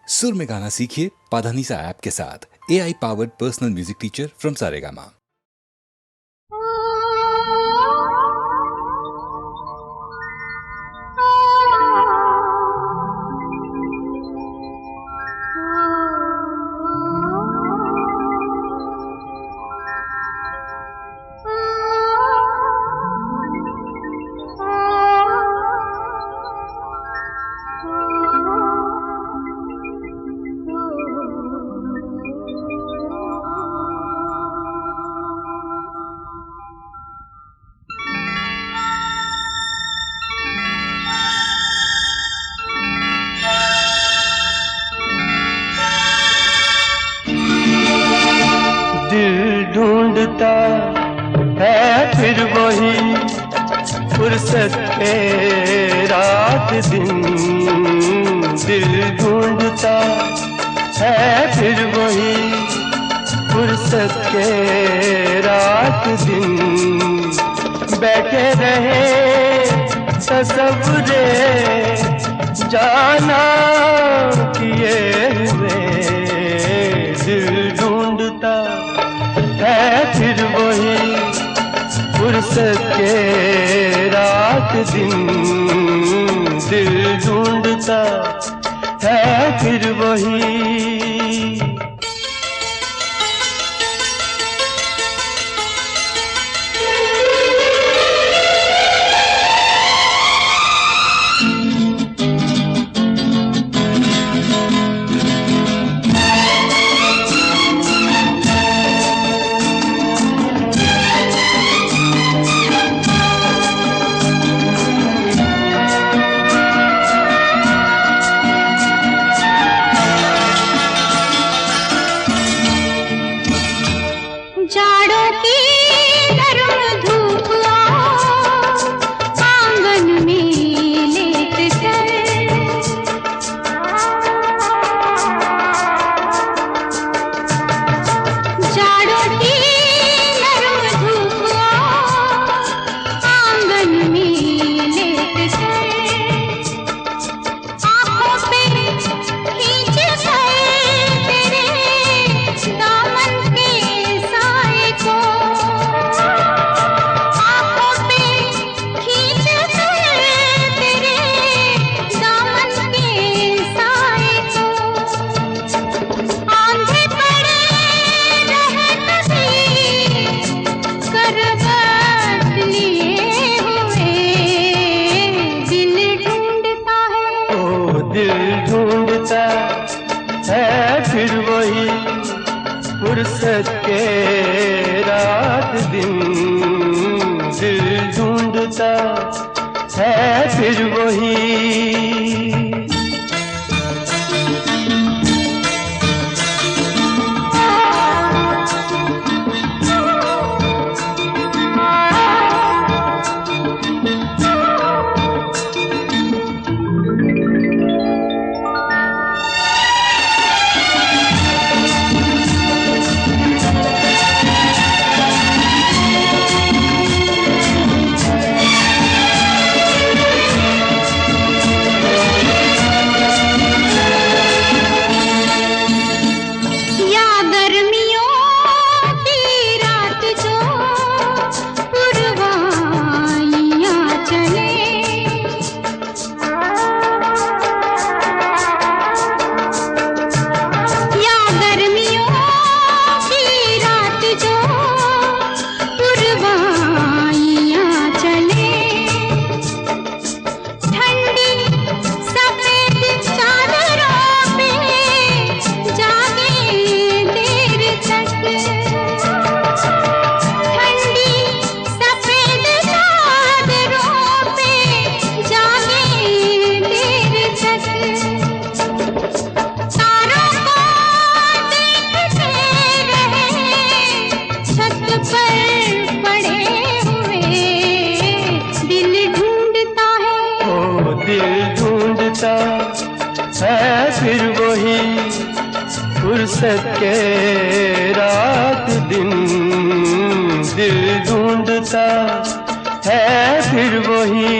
सुर में गाना सीखिए पाधानीसा ऐप के साथ। AI powered personal music teacher from Saregama. ढूंढता है फिर वही फुर्सत के रात दिन। दिल ढूंढता है फिर वही फुर्सत के रात दिन। बैठे रहे तसव्वुरे जाना किए हुए। दिल ढूंढता है फिर वही फुर्सत के रात दिन। दिल ढूंढता है फिर वही। जाड़ों की गर्म धूप आंगन में लेट कर जाड़ों की गर्म धूप आंगन में लेट कर आंखों पे खींच कर तेरे दामन के साए को। आंखों पे खींच कर तेरे दामन के साए को। आंधे पड़े रहत भी करवट लिए हुए। दिल ढूंढता है ओ दिल ढूंढता है फिर वही फुर्सत के रात दिन। दिल ढूंढता है फिर वही। या गर्मियों की रात जो पुरवाइयां चले। या गर्मियों की रात जो पुरवाइयां चले। ठंडी सफेद चादरों पे जागे देर तक। ठंडी सफेद चादरों पे जागे देर तक। तारों को देखते रहे छत पर पड़े हुए। दिल ढूंढता है ओ दिल ढूंढता है फिर वही फुर्सत के रात दिन। दिल ढूंढता है फिर वही।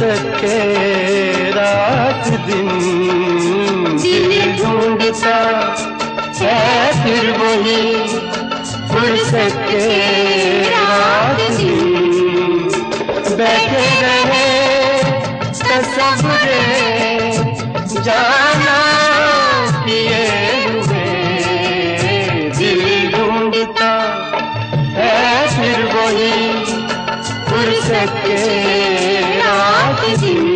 फुर्सत के रात दिन दिल ढूंढता है फिर वही फुर्सत के रात दिन बैठे रहे तसव्वुरे जाना किए हुए दिल ढूंढता है फिर वही फुर्सत के रात दिन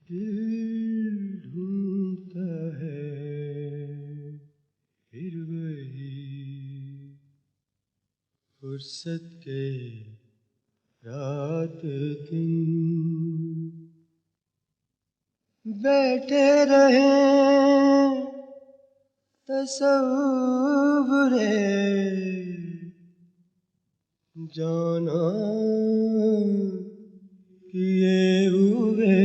दिल ढूंढता है फिर वही फुर्सत के रात दिन बैठे रहे तसव्वुरे जाना किए हुए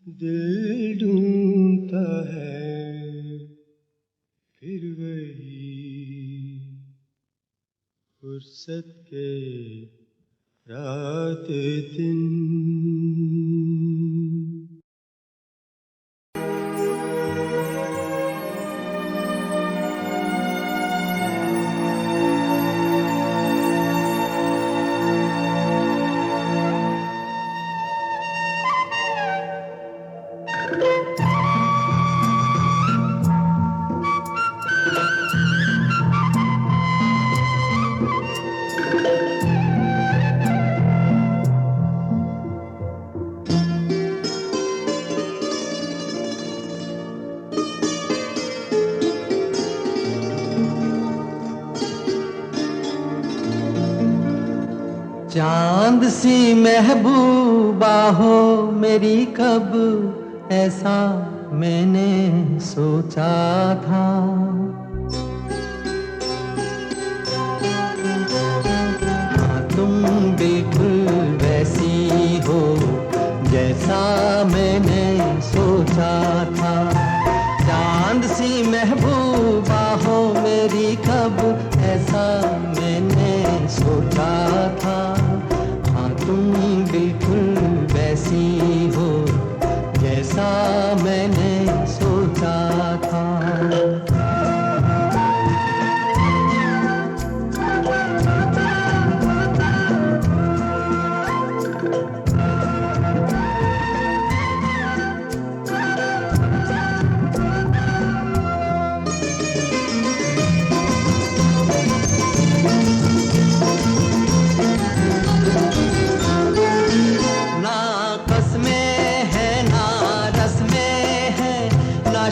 दिल ढूंढता है फिर वही फुर्सत के रात दिन चांद सी महबूबा हो मेरी कब ऐसा मैंने सोचा था हाँ तुम बिल्कुल वैसी हो जैसा मैंने सोचा था चांद सी महबूबा हो मेरी कब ऐसा मैंने सोचा था हाँ तुम बिल्कुल वैसी हो जैसा मैंने सोचा था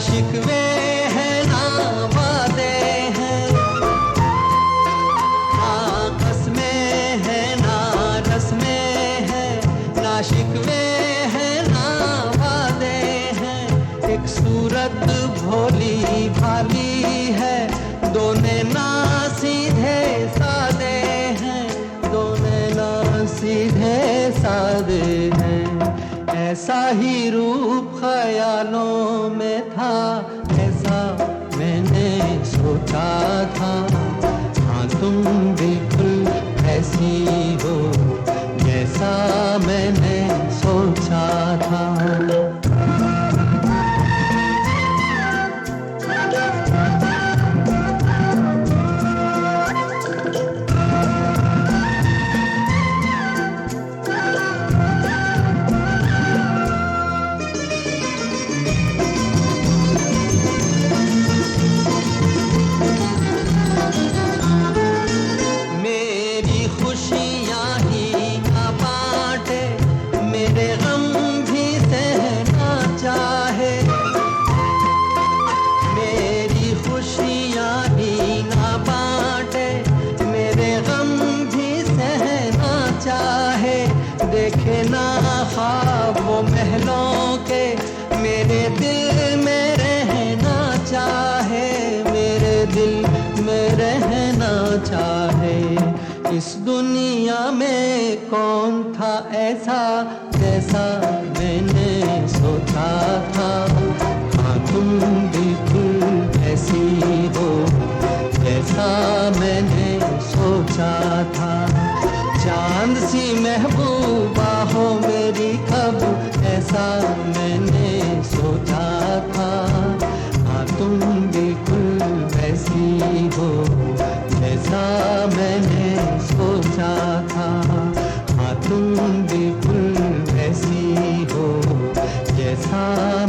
शिकवे हैं ना वादे हैं आपस में है ना रस्में हैं ना शिकवे हैं ना वादे हैं एक सूरत भोली भाली है दोनों ना सीधे सादे हैं दोनों ना सीधे सादे हैं ऐसा ही रूप ख्यालों में था ऐसा मैंने सोचा था हाँ तुम बिल्कुल ऐसी हो जैसा मैंने सोचा था इस दुनिया में कौन था ऐसा जैसा मैंने सोचा था। हाँ तुम बिल्कुल ऐसी हो जैसा मैंने सोचा था। चांद सी महबूबा हो मेरी कब ऐसा मैंने सोचा था। हाँ तुम बिल्कुल वैसी हो जैसा मैंने सोचा था। हाँ तुम बिल्कुल वैसी हो जैसा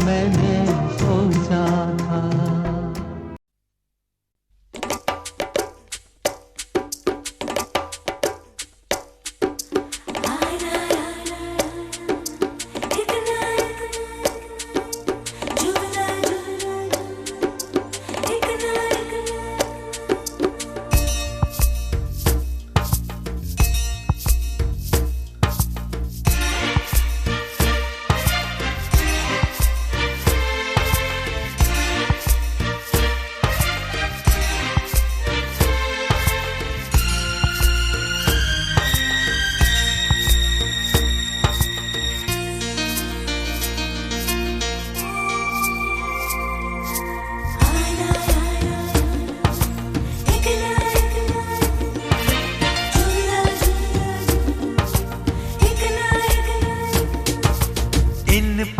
मैंने सोचा था।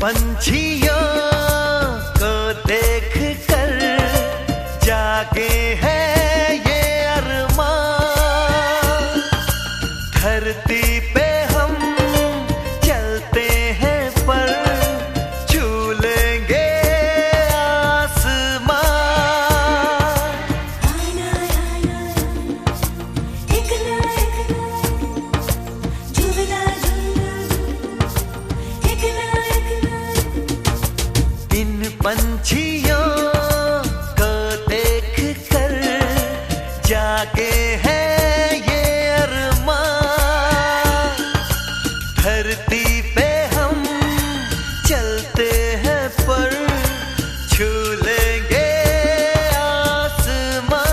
पंछियों को देख कर जागे हैं ये अरमान। धरती पे हम चलते हैं पर छू लेंगे आसमान। इन पंछियों को देख कर जागे हैं ये अरमान। धरती पे हम चलते हैं पर छू लेंगे आसमान।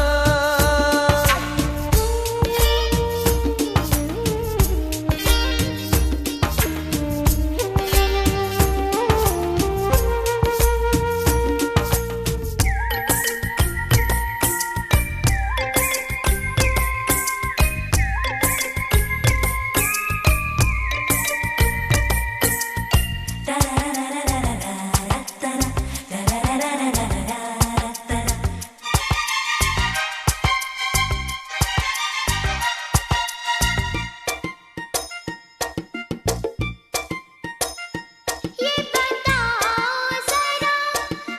ये बताओ जरा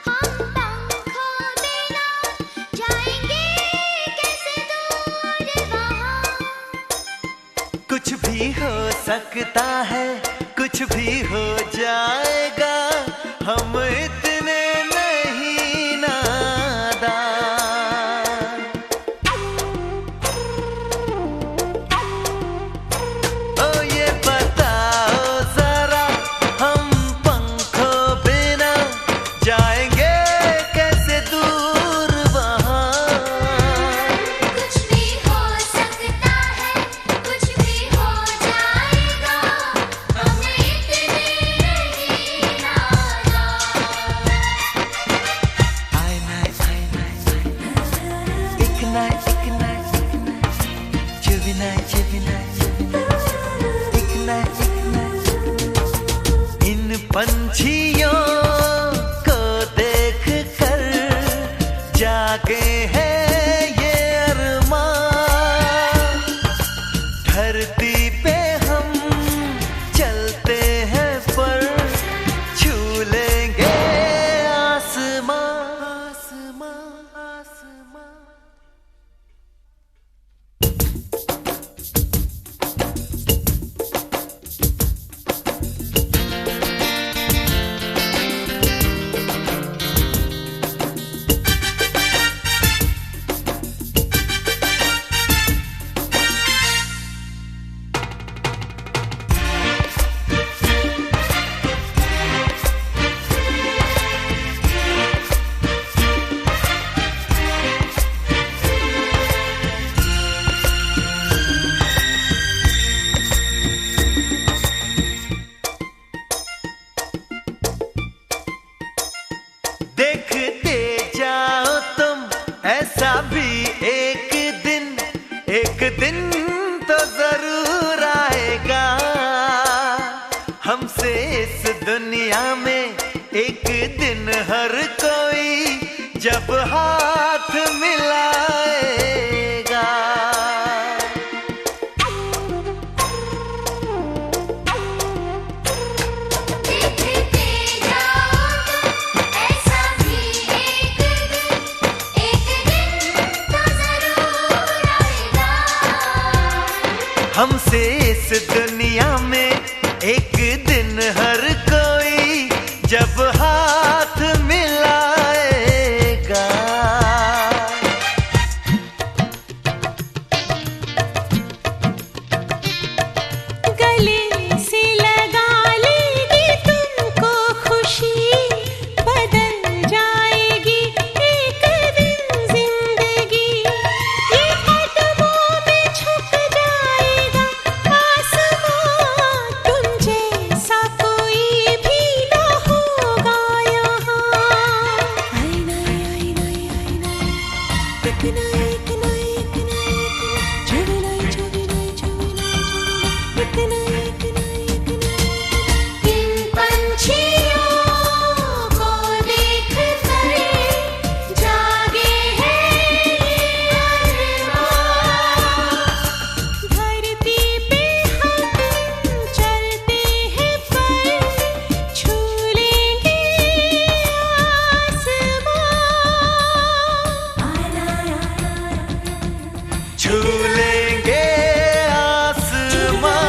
हम पंखों बिना जाएंगे कैसे दूर वहाँ। कुछ भी हो सकता है, कुछ भी हो जाएगा, हम इतने नहीं नादान। ओ ये बताओ जरा हम पंखों बिना जाएंगे कैसे दूर वहाँ। कुछ भी हो सकता है, कुछ भी हो जाएगा, हम इतने नहीं नादान। एक दिन तो जरूर आएगा, हमसे इस दुनिया में एक दिन हर कोई जब हाथ मिलाएगा। देखते जाओ तुम ऐसा भी एक दिन तो जरूर आएगा। हमसे इस दुनिया में एक दिन हर कोई जब हाथ मिलाएगा। गले से लगा लेगी तुमको खुशी, बदल जाएगी एक दिन जिंदगी। ये कदमों में छुप जाएगा आसमां, तुम जैसा कोई भी न होगा यहाँ। आईना आईना आईना एक ना एक ना एक ना चुगलाई चुगलाई चुगलाई एक ना एक ना एक ना। इन पंछियों को देख कर जागे हैं ये अरमान। धरती पे हम चलते हैं पर छू लेंगे आसमान। छू लेंगे आसमां।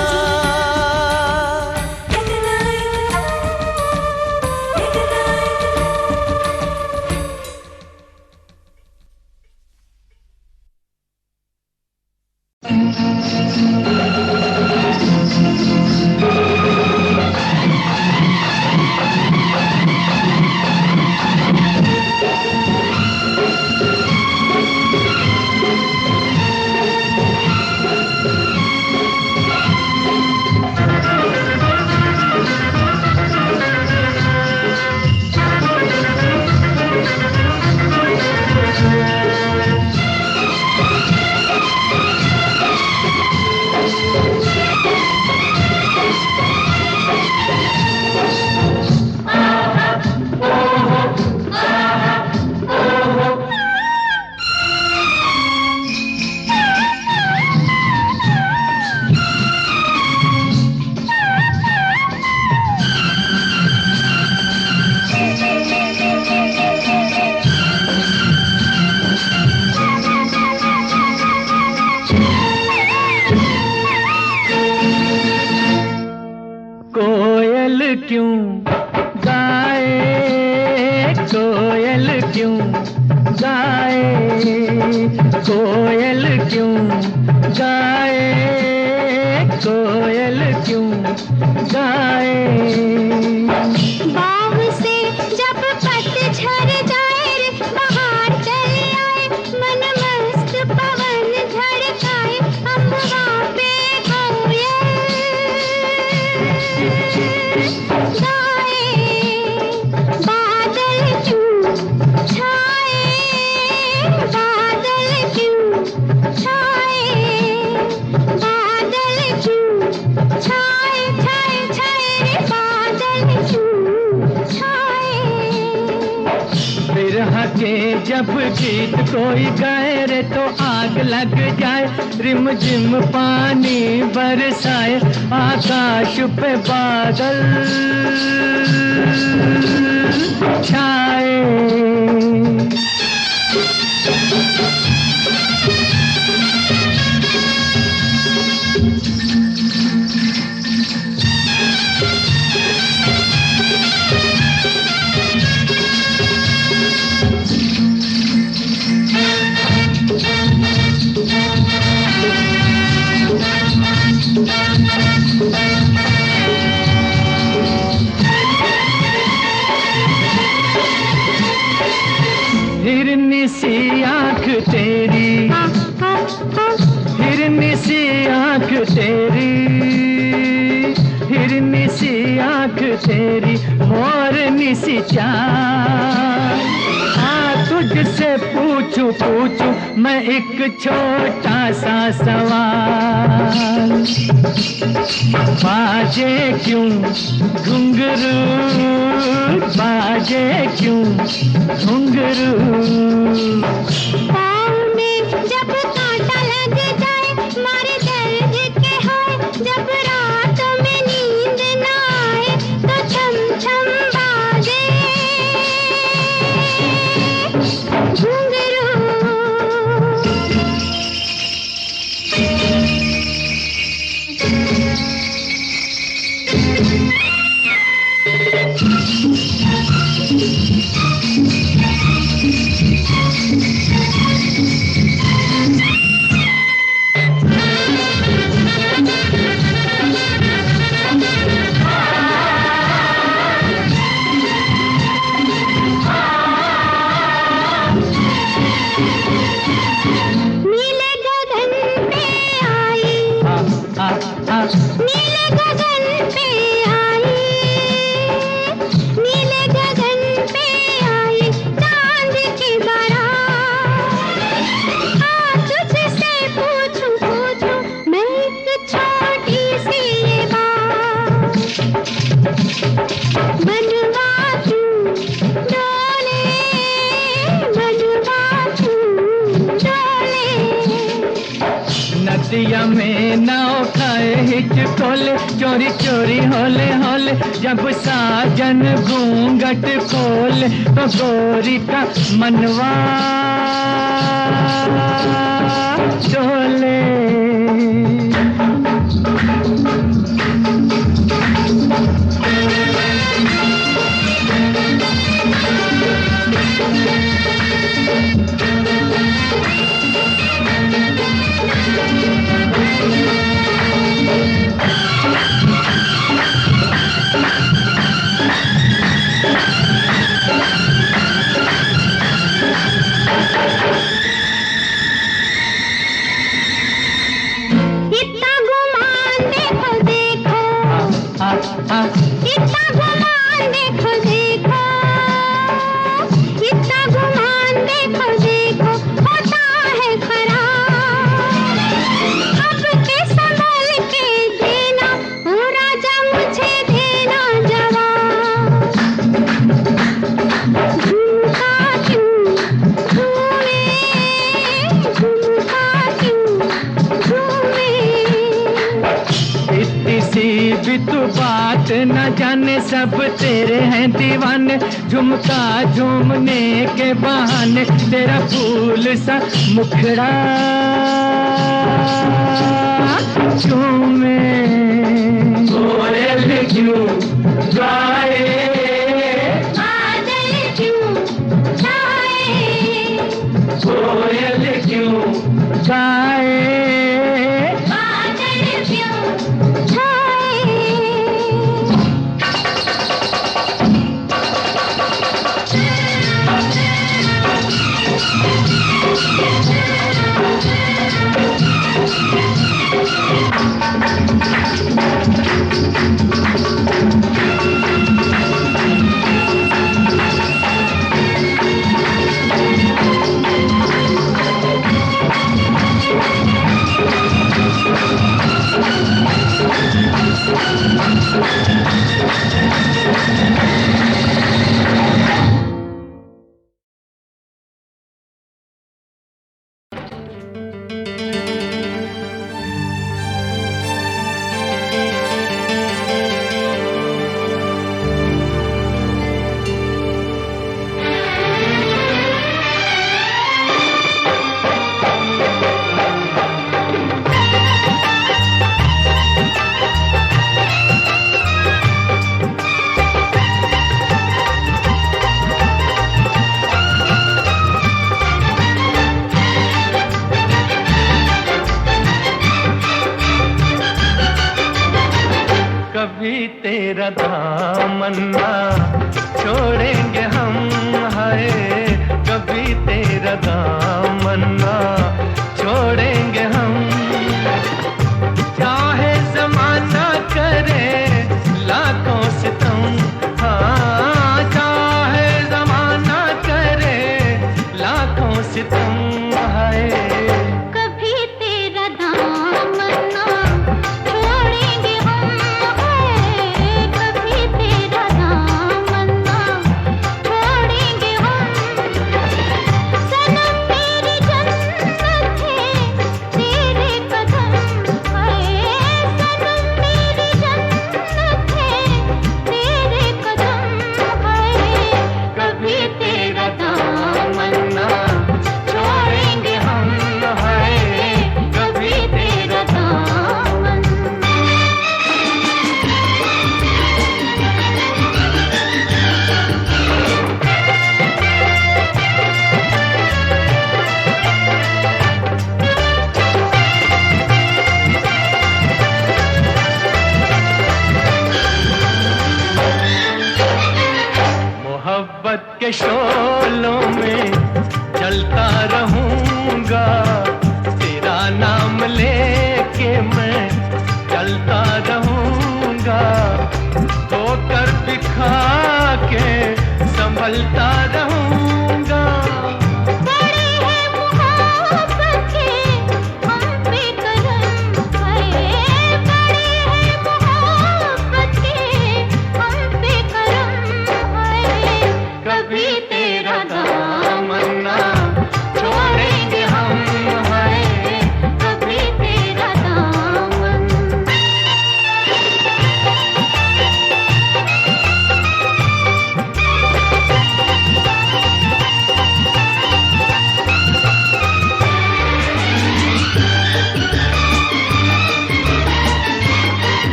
कोयल क्यों गाए, कोयल क्यों गाए, कोयल क्यों गाए, कोयल क्यों गाए। बाग से जब पतझड़ जाए रे बहार चले आए, मन मस्त पवन झड़काए अफवाह पे कोयल गाए। बादल क्यों छाए, बादल क्यों छाए, बादल क्यों छाए छाए छाए रे बादल क्यों छाए। बिरह के जब गीत कोई गाए रे तो आग लग जाए, रिमझिम पानी बरसाए, आकाश पे बादल छाए। हिरनी सी आंख तेरी, हिरनी सी आंख तेरी, हिरनी सी आंख तेरी, मोरनी सी चाल, आ तुझ किससे पूछूं मैं एक छोटा सा सवाल। बाजे क्यों घुंघरू, बाजे क्यों घुंघरू। पाँव में जब कांटा लग जाए मारे दर्द के हाय, जब रात में नींद न आए तो छम छम बाजे घुंघरू। नीले गगन पे आई, नीले गगन पे आई, नीले गगन पे आई चांद की बारात। आज तुझसे पूछूं मैं एक छोटी सी ये बात। मनवा क्यों डोले, मनवा क्यों डोले। नदिया में नाव खाए हिचकोले, चोरी चोरी होले होले जब साजन घूंघट खोले तो गोरी का मनवा डोले। इतना गुमान देखो देखो, इतना गुमान देखो देखो, इतना गुमान देखो देखो होता है खराब। अब के संभल के देना ओ राजा मुझे देना जवाब। झुमका क्यों झूमे, झुमका क्यों झूमे। इतनी सी भी तू बात न जाने, सब तेरे हैं दीवाने। झुमका झूमने के बहाने तेरा फूल सा मुखड़ा झूमे। कोयल क्यों गाए, बादल क्यों छाए, कोयल क्यों गाए। बादल क्यों छाए। कभी तेरा दामन ना छोड़ेंगे हम, हाय कभी तेरा दामन ना छोड़ेंगे हम। चाहे जमाना करे लाखों सितम, हाँ चाहे जमाना करे के शोलों में जलता रहूंगा, तेरा नाम लेके मैं चलता रहूंगा, ठोकर भी खा के संभलता रहूंगा। बड़ी है मोहब्बत के हम पे करम है, बड़ी है मोहब्बत के हम पे करम है। कभी तेरा दामन ना छोड़ेंगे हम, है कभी तेरा दामन।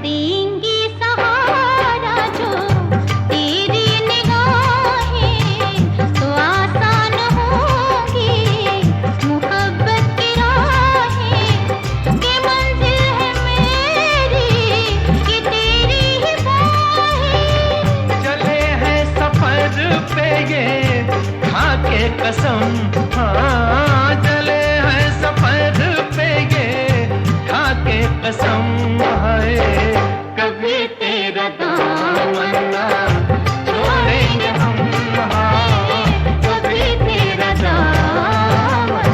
देंगी सहारा जो तेरी निगाहें, तो आसान होगी मोहब्बत की राहें। कि मंजिल है मेरी, कि तेरी ही बाहें। चले हैं सफर पे ये खा के कसम, हाँ चले हैं सफर पे ये खा के कसम, है कभी तेरा दामन ना छोड़ेंगे हम, हाँ कभी तेरा दामन।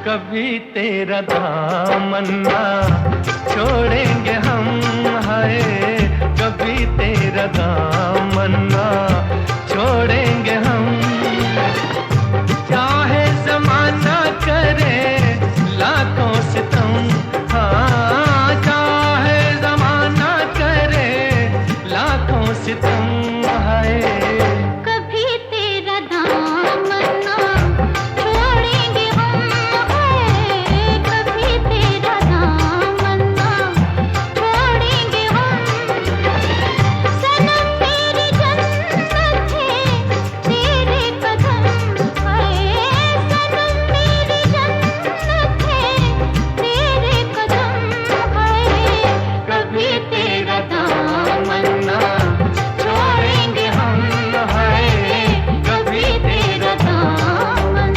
कभी तेरा दामन ना छोड़ेंगे हम, है कभी तेरा दामन ना छोड़ेंगे हम। चाहे जमाना करे लाखों सितम, हाँ चाहे जमाना करे लाखों सितम, है कभी तेरा दामन ना छोड़ेंगे हम, है कभी तेरा दामन ना छोड़ेंगे हम। सनम मेरी जन्नत है तेरे कदम, है सनम मेरी जन्नत है तेरे कदम, है कभी तेरा दामन ना छोड़ेंगे हम, है कभी तेरा दामन।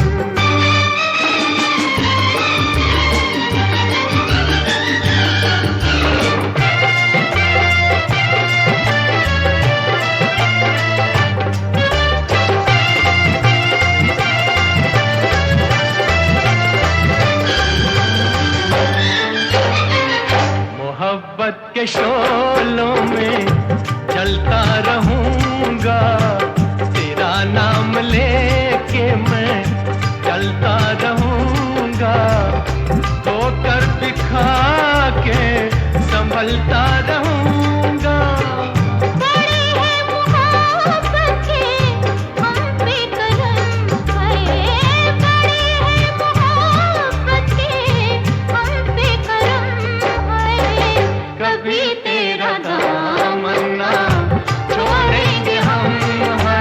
मोहब्बत के शोलों में जलता रहूंगा, तेरा नाम लेके मैं चलता रहूंगा, ठोकर भी खा के संभलता रहूंगा। बड़ी है मोहब्बत के हम पे करम है, बड़ी है मोहब्बत के हम पे करम है। कभी तेरा दामन ना छोड़ेंगे हम, है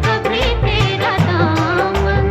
कभी तेरा दामन।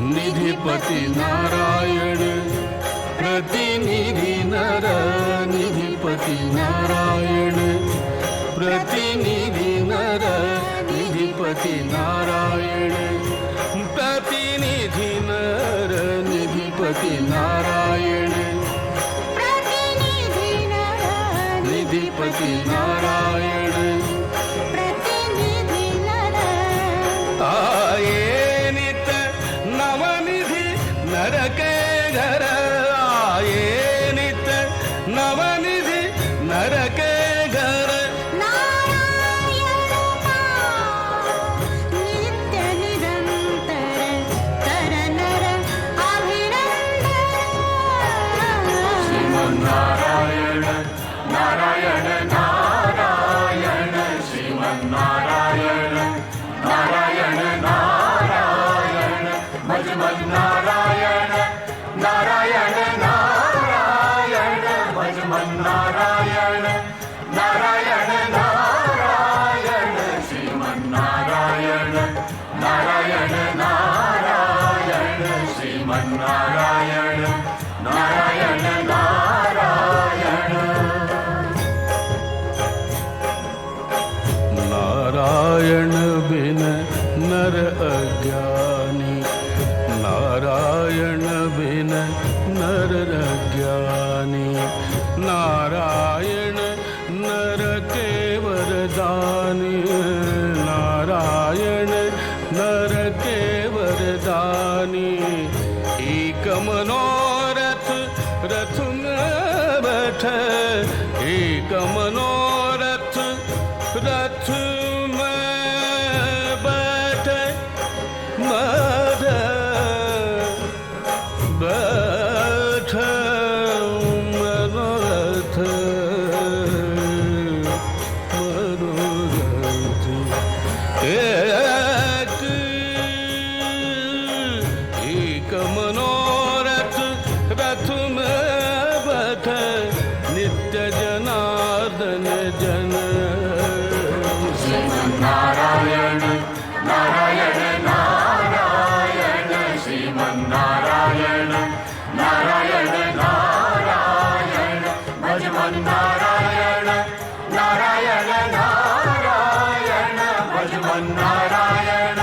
निधिपति नारायण प्रतिनिधि नर निधिपति नारायण प्रतिनिधि नर निधिपति नारायण प्रतिनिधि नर निधिपति नारायण प्रतिनिधि नर निधिपति नारायण प्रतिनिधि नर आए नित नवनिधि नर के घर आए नित नवनिधि नर के घर नारायण का नित्य निरंतर कर नर अभिनंदन नारायण नारायण नारायण श्रीमन्नारायण नारायण नारायण भजमन नारायण नारायण नारायण भजमन नारायण नारायण नारायण श्रीमन्नारायण नारायण नारायण श्रीमन्नारायण नारायण नारायण नारायण बिन नर अज्ञानी नारायण बिन नर अज्ञानी नारायण नर के वरदानी नारायण नर के वरदानी एक मनोरथ रथ में बैठ एक मनोरथ रथ में बैठ बैठ मनोरथ मनोरथ एक मनोरथ रथ में बैठ नित्य जनार्दन जन नारायण नारायण नारायण श्रीमन्नारायण नारायण नारायण भजमन नारायण नारायण नारायण भजमन नारायण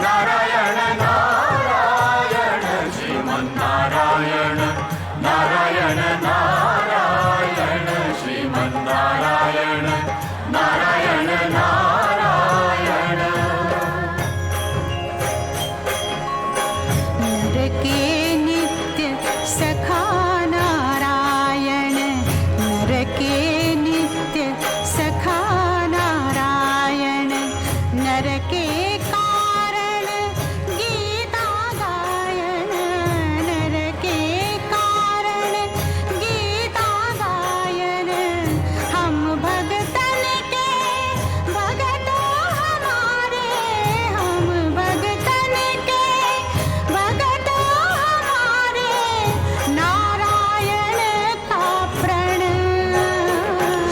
नारायण नारायण श्रीमन्नारायण नारायण नारायण श्रीमन्नारायण नारायण नारायण नर के नित्य सखा नारायण नर के नित्य सखा नारायण नर के कारण गीता गायन नर के कारण गीता गायन हम भगतन के भगतों हमारे हम भगतन के भगतों हमारे नारायण का प्रण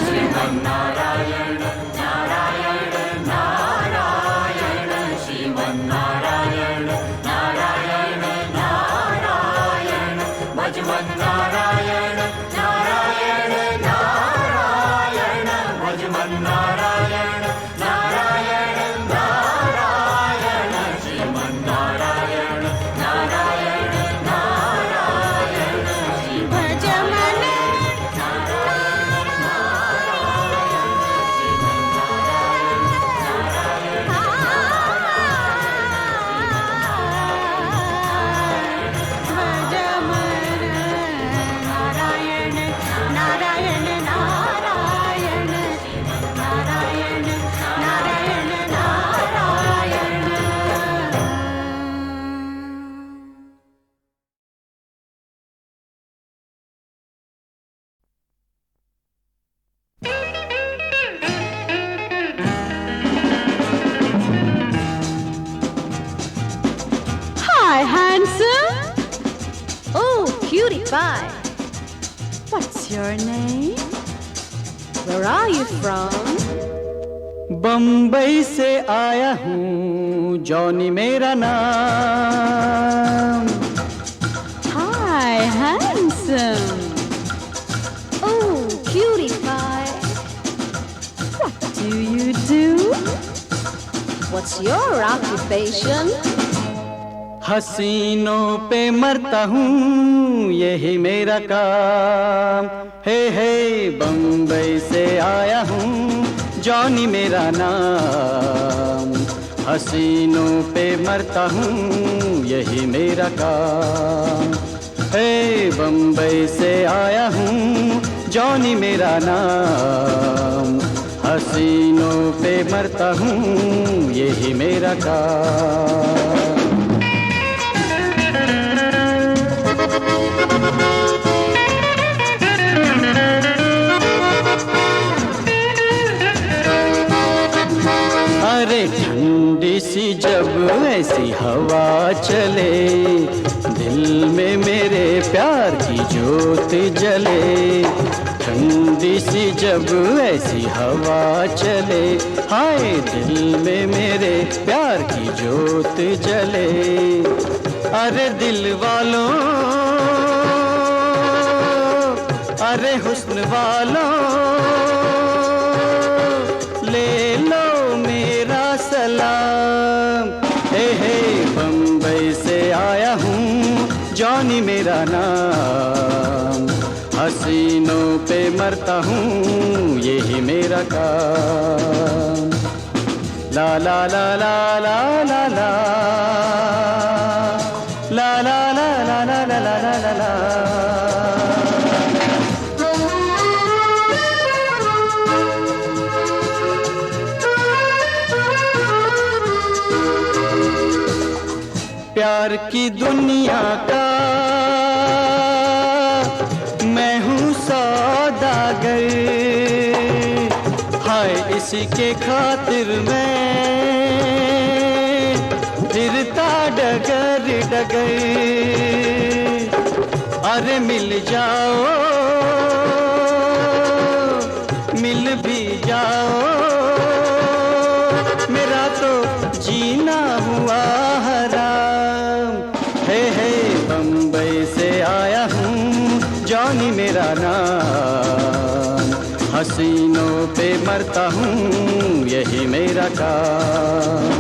श्रीमन्नारायण नारायण नारायण श्रीमन्नारायण नारायण नारायण भजमन नारायण नारायण नारायण भजमन नारायण नारायण नारायण श्रीमन्नारायण नारायण नारायण भजमन Narayan Narayan Narayan Narayan Narayan Narayan Hi, handsome. Oh, cutie pie. What's your name? Where are you from? Bombay से आया हूँ जॉनी मेरा नाम स्पेशल। हसीनों पे मरता हूँ यही मेरा काम, हे बम्बई से आया हूँ जॉनी मेरा नाम। हसीनों पे मरता हूँ यही मेरा काम, हे बम्बई से आया हूँ जॉनी मेरा नाम। हसीनों पे मरता हूँ यही मेरा काम। अरे ठंडी सी जब ऐसी हवा चले, दिल में मेरे प्यार की ज्योत जले। ठंडी सी जब ऐसी हवा चले, हाय दिल में मेरे प्यार की ज्योत जले। अरे दिल वालों, अरे हुस्न वालों, ले लो मेरा सलाम। हे बम्बई से आया हूँ जॉनी मेरा नाम। हसीनों पे मरता हूँ यही मेरा काम। ला ला ला ला ला ला ला ला ला ला ला ला ला ला ला ला। प्यार की दुनिया का मैं हूँ सौदागर, हाय इसी के खातिर मैं फिरता डगर डगर। अरे मिल जाओ, मिल भी जाओ, मेरा तो जीना हुआ हराम। हे बम्बई से आया हूँ जॉनी मेरा नाम। हसीनों पे मरता हूँ यही मेरा काम।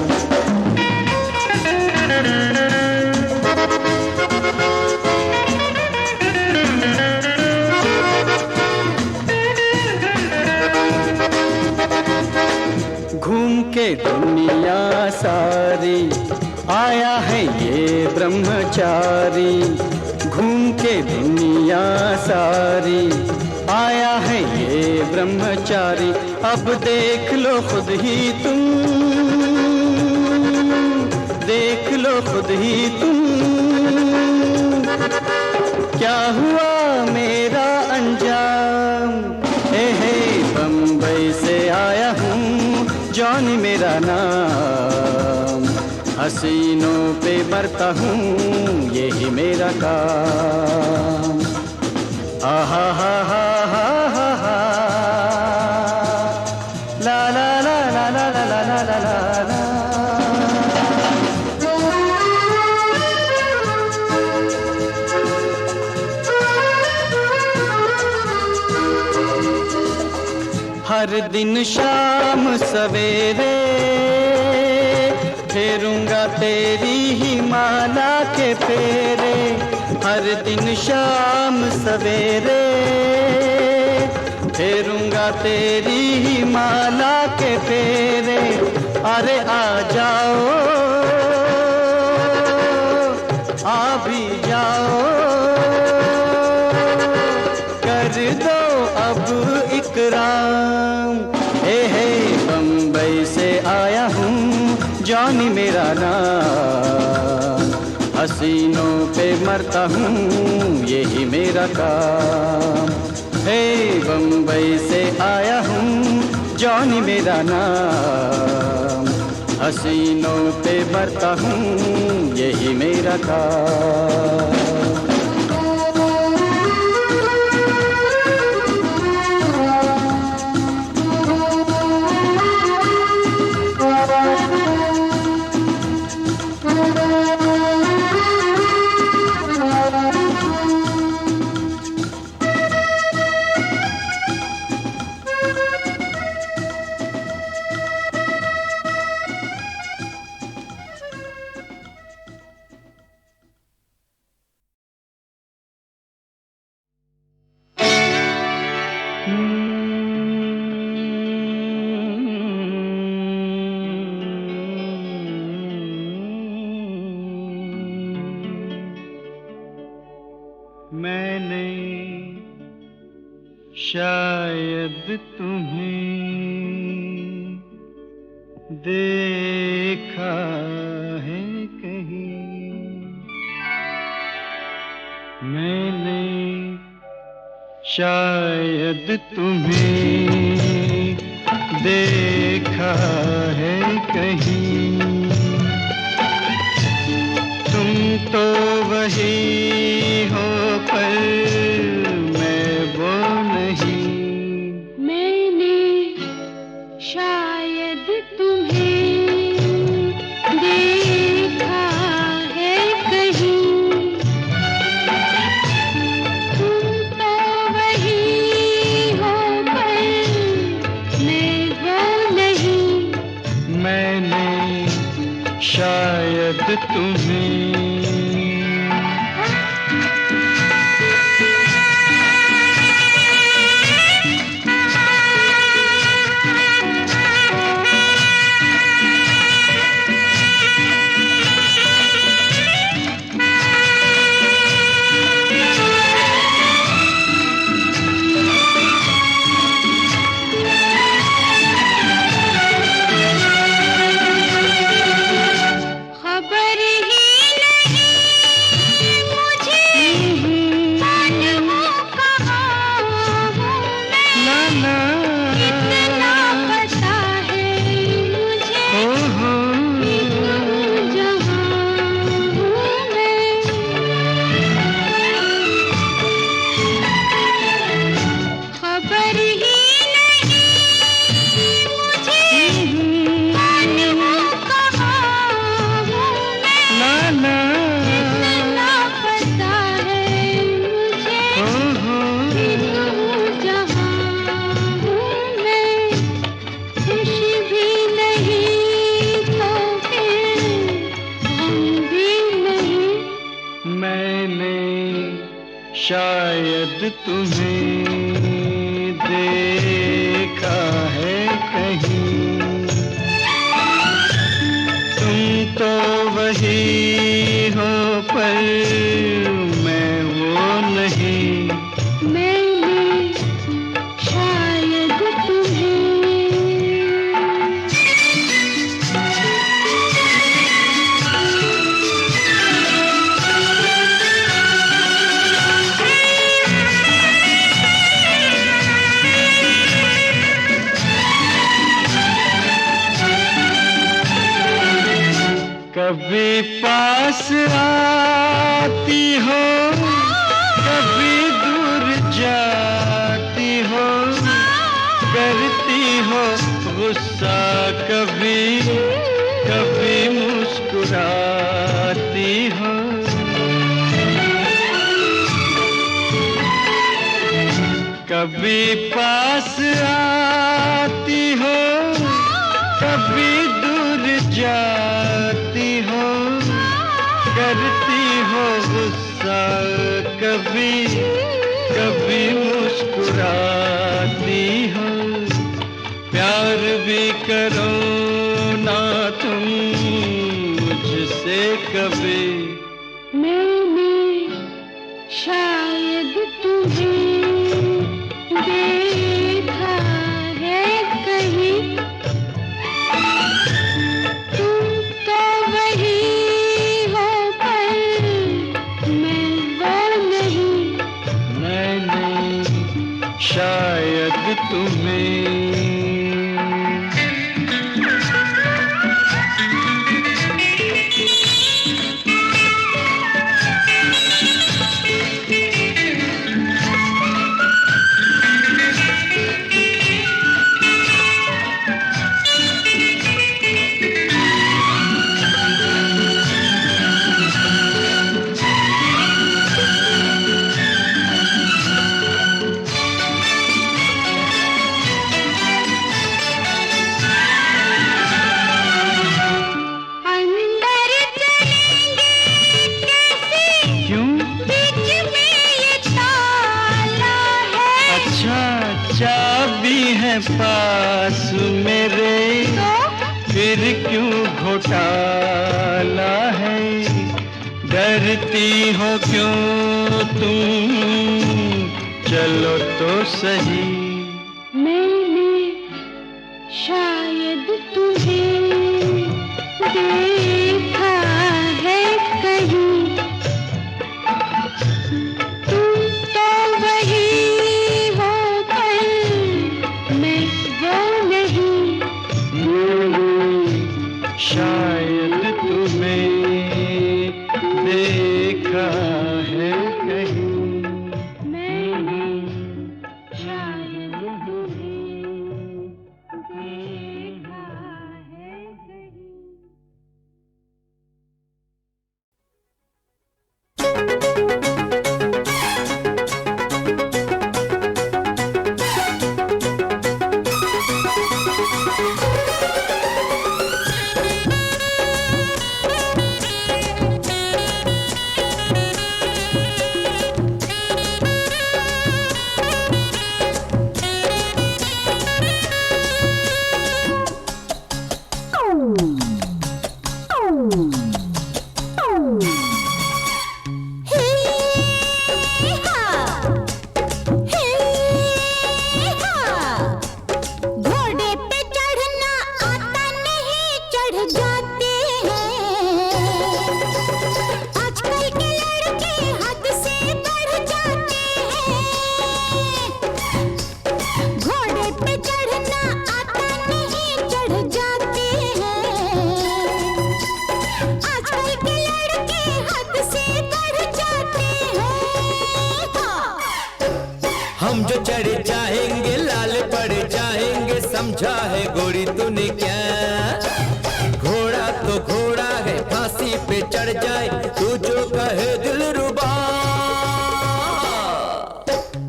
घूम के दुनिया सारी आया है ये ब्रह्मचारी। घूम के दुनिया सारी आया है ये ब्रह्मचारी। अब देख लो खुद ही तुम, देख लो खुद ही तुम, क्या हुआ मेरा अंजाम। हे बम्बई से आया हूँ जॉनी मेरा नाम। हसीनों पे मरता हूँ यही मेरा काम। आहा हा हा हा हा हा ला ला ला ला ला ला ला ला ला ला। हर दिन शाम सवेरे फेरूंगा तेरी ही माला के फेरे। हर दिन शाम सवेरे फेरूंगा तेरी ही माला के फेरे। अरे आ जाओ, आ भी जाओ, कर दो अब इकराम। हे बम्बई से आया हूँ जॉनी मेरा नाम। हसीनों पे मरता हूँ यही मेरा काम। हे बम्बई से आया हूँ जॉनी मेरा नाम। हसीनों पे मरता हूँ यही मेरा काम। मैंने शायद तुम्हें देखा है कहीं, मैंने शायद तुम्हें देखा है कहीं। तुम तो वही हो पर मैं वो नहीं। मैंने शायद तुम्हें देखा है कहीं। तुम तो वही हो पर मैं वो नहीं। मैंने शायद तुम्हें खबर ही नहीं मुझे कौन हूँ कहाँ हूँ मैं। ना इतना पता है मुझे हो कि तुम जहाँ हूँ मैं। खबर ही नहीं मुझे कौन हूँ कहाँ हूँ मैं। ना इतना पता है मुझे कि तुम जहाँ हूँ मैं। खुश भी नहीं तो फिर गम भी नहीं। मैंने शायद तुम्हें देखा है कहीं। तुम तो वही हो पर मैं वो नहीं। मैंने शायद तुम्हें कभी पास आती हो, कभी दूर जाती हो, करती हो गुस्सा कभी कभी मुस्कुराती हो। कभी पास आती हो, कभी दूर जाती हो, करती हो गुस्सा कभी कभी मुस्कुराती हो। प्यार भी करो ना तुम मुझसे कभी। मैंने शायद तुम्हें देखा है कहीं। तुम तो वही हो पर मैं वो नहीं। मैंने शायद तुम्हें अंदर चलेंगे कैसे क्यों? बीच में ये ताला है। अच्छा चाबी है पास मेरे, तो फिर क्यों घोटाला है। डरती हो क्यों तुम, चलो तो सही। मैंने शायद तुम्हें देखा है कहीं, तुम तो वही हो पर मैं वो नहीं। शायद तुम्हें देखा है कहीं। मैंने शायद तुम्हें देखा है कहीं। घोड़े पे चढ़ना आता नहीं, चढ़ जाते हैं। आजकल के लड़के हद से बढ़ जाते हैं। घोड़े पे चढ़ना आता नहीं, चढ़ जाते हैं। आजकल के लड़के हद से बढ़ जाते हैं। हम जो चढ़े चाहेंगे लाल पड़े जाएंगे, समझा है गोरी तूने क्या? घोड़ा तो घोड़ा है, फांसी पे चढ़ जाए तू जो कहे दिलरुबा।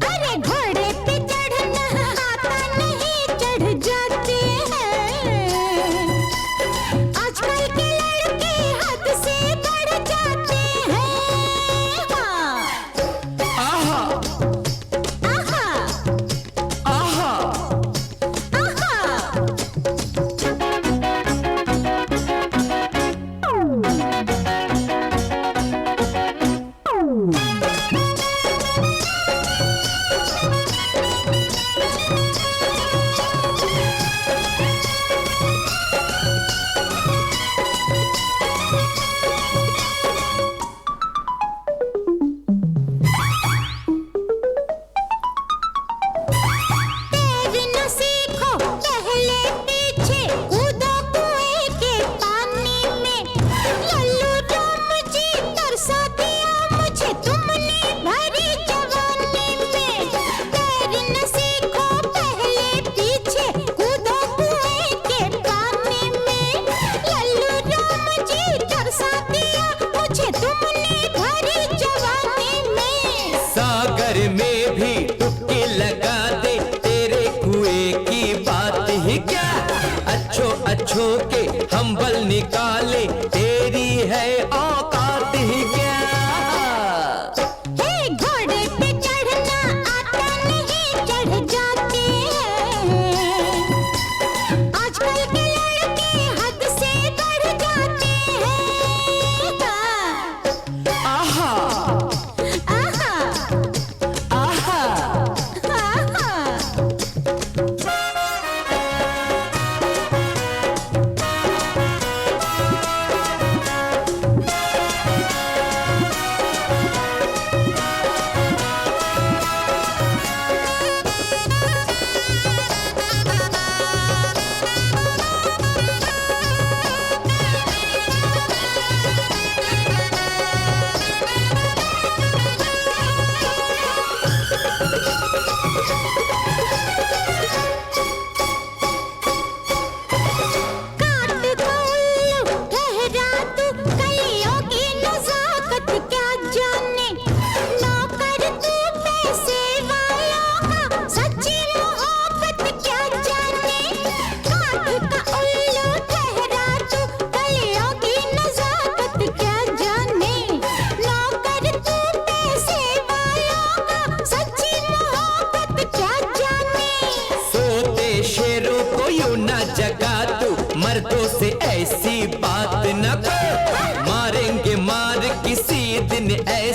अरे घोड़े पे चढ़ना आता नहीं, चढ़ जाते हैं। आजकल के लड़के हद से बढ़ जाते हैं। आहा आहा आहा आहा।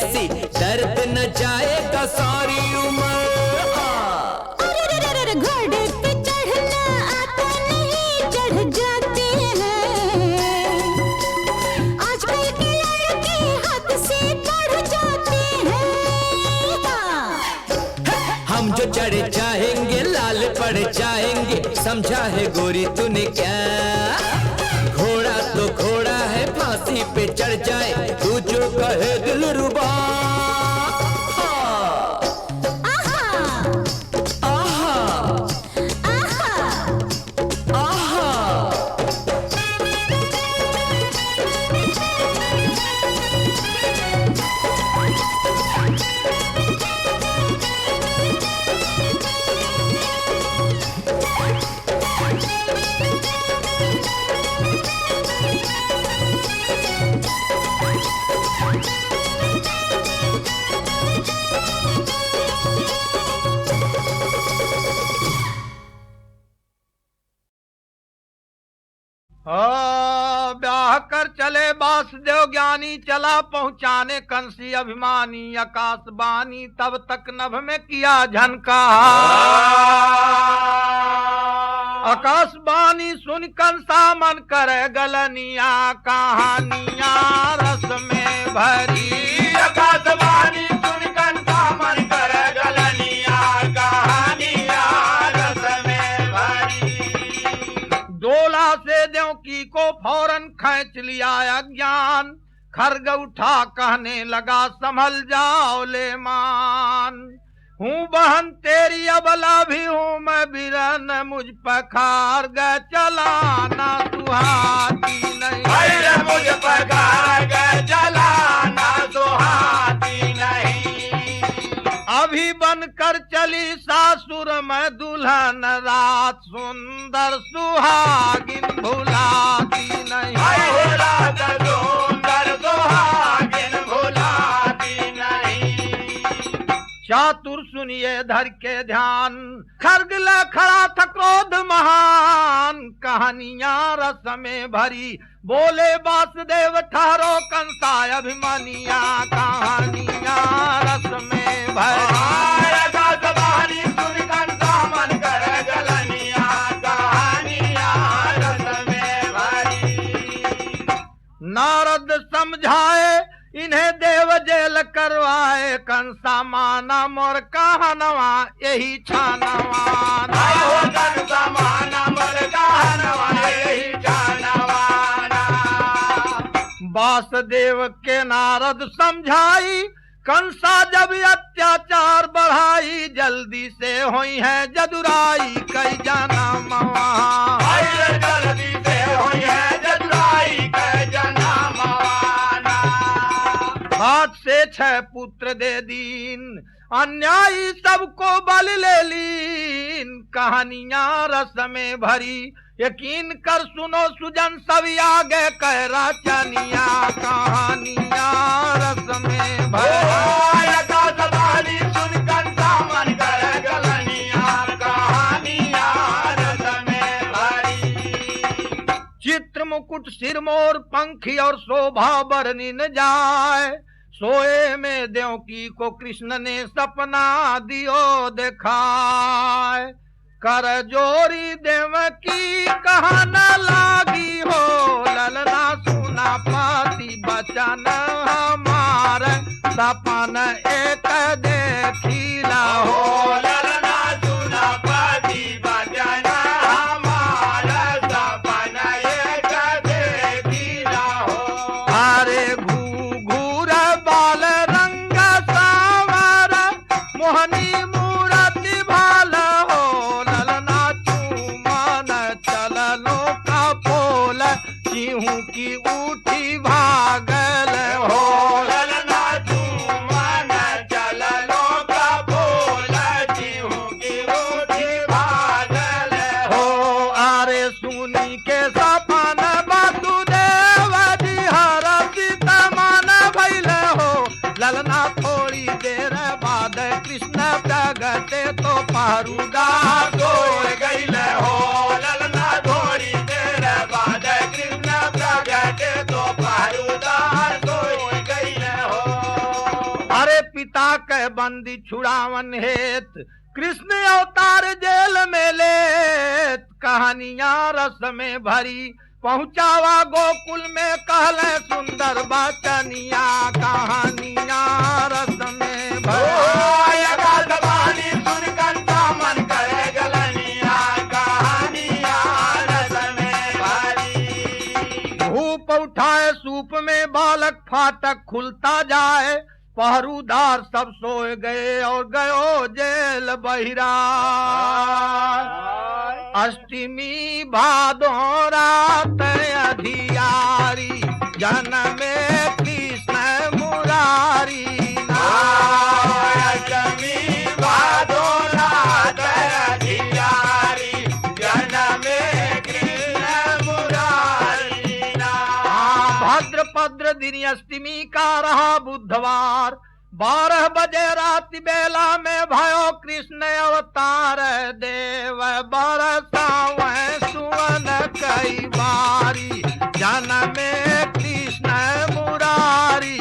ऐसी दर्द न जाएगा सारी उम्र। अरे घोड़े पे चढ़ना आता नहीं, चढ़ जाते हैं। आजकल के लड़के हाथ से चढ़ जाते हैं। हम जो चढ़े चाहेंगे लाल पड़ जाएंगे, समझा है गोरी तूने क्या? घोड़ा तो घोड़ा है, फांसी पे चढ़ जाए तू जो कहे दिलरुबा। ब्याह कर चले वासुदेव ज्ञानी, चला पहुंचाने कंसी अभिमानी। आकाशवाणी तब तक नभ में किया झनकार। आकाशवाणी सुन कंसा मन करे गलनिया, कहानियां रस में भरी। आकाशवाणी सुन कंसा मन करे गलनिया, कहानियां रस में भरी। डोला से देवकी को फौरन खींच लिया अज्ञान, खरग उठा कहने लगा संभल जाओ ले मान। हूँ बहन तेरी अबला भी हूँ मैं बिरन, मुझ पर खारग चलाना सुहाती नहीं। मुझ पर खारग चलाना सुहाती नहीं। अभी बनकर चली सासुर में दुल्हन, रात सुंदर सुहागिन भुलाती नहीं। रात सुंदर सुहागिन भुलाती नहीं। चातुर सुनिए धर के ध्यान, खरग ले खड़ा था क्रोध महान। कहानियां रस में भरी, बोले वासुदेव ठहरो कंसा अभिमानिया। कहानियां रस में भरी। आकाशवाणी सुन कंसा मन करे गलनिया, कहानियां रस में भरी। नारद समझाए इन्हें देव जेल करवाए, कंसा माना मोर कहनवा यही छानवा। कंसा माना मोर कहनवा यही छानवा। वासुदेव के नारद समझाई, कंसा जब अत्याचार बढ़ाई। जल्दी से हुई है जदुराई कई जन्म वहाँ। जल्दी से हुई है जदुराई कई जन्म वहाँ। हाथ से 6 पुत्र दे दीन, अन्यायी सबको बल ले लीन। कहानियां रस में भरी, यकीन कर सुनो सुजन सभी आगे कह रचनिया। कहानियां रस में भरी। आकाशवाणी सुन कंसा मन करे गलनिया, कहानियां रस में भरी। चित्र मुकुट सिर मोर पंखी और शोभा बरनी न जाए। सोए में देवकी को कृष्ण ने सपना दियो दिखाए। कर जोरी देवकी कहा न लागी हो, ललना सुना पाती बचन हमारे। सपन एक देखिला हो, ललना सुना पाती बचन हमारा। सपन एक देखिला हो। अरे घूर बाल रंग सावर, मोहनी मूरति भाल हो। ललना चूमन चलनो का पोल, चीहू की उठी भागल हो। ललना चूमन चलनो का पोल, चीहू की उठी भागल हो। अरे सुनी के सपन वासुदेव जी हरषित मन भइल हो। ललना थोड़ी देर बाद कृष्ण प्रगटे तो पहरुदार सोए गइल हो। ललना थोड़ी देर बाद कृष्ण प्रगटे तो पहरुदार सोए गइल हो। सीता के बंदी छुड़ावन हेत कृष्ण अवतार जेल में लेत कहानियां रस में भरी पहुंचावा गोकुल में कहले सुंदर बचनिया कहानियां रस में भरी सुन कंता मन करे गलनिया कहानियां रस में भरी धूप उठाए सूप में बालक फाटक खुलता जाए पहरुदार सब सोए गए और गयो जेल बहिरा अष्टमी भादो रात अधियारी जन्मे कृष्ण मुरारी अष्टमी भादो रात अधियारी जन्मे कृष्ण मुरारी भद्रपद्र दिन अष्टमी का रहा बुधवार 12 बजे रात बेला में भयो कृष्ण अवतार देव बरसावे सुवन कई बारी जन्मे कृष्ण मुरारी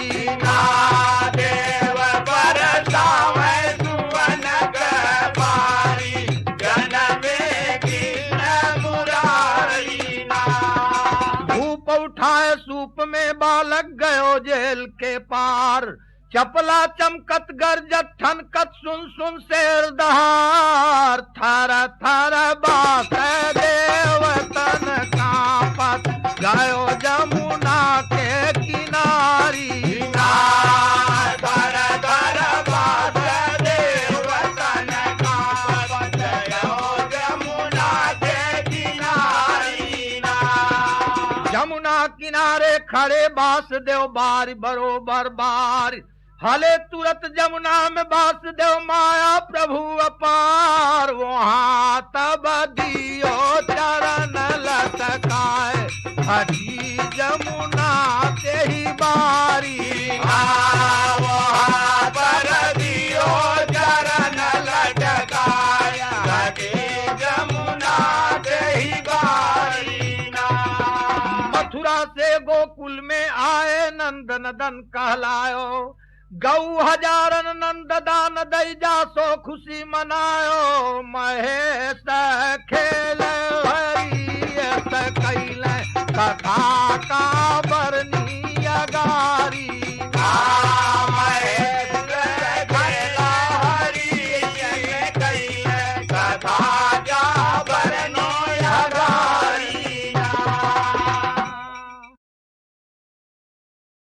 देव बरसावे सुवन कई बारी जन्मे कृष्ण मुरारी धूप उठाए सूप में बालक गयो जेल के पार चपला चमकत गरजत ठनकत सुन सुन शेर दहार थर थर बास देवतन कांपत गयो जमुना के किनारी थर थर बास देवतन कांपत गयो जमुना के किनारी जमुना किनारे खड़े वासुदेव बार बरोबर बार हले तुरत जमुना में वासुदेव माया प्रभु अपार वहाँ तब दियो चरण लटकाए हटी जमुना ते ही बारी वहाँ पर दियो चरण लटकाए हटी जमुना ते ही बारी मथुरा से गोकुल में आए नंद नदन कहलायो गौ हजारन नंद दान दई जा सो खुशी मनायो महेश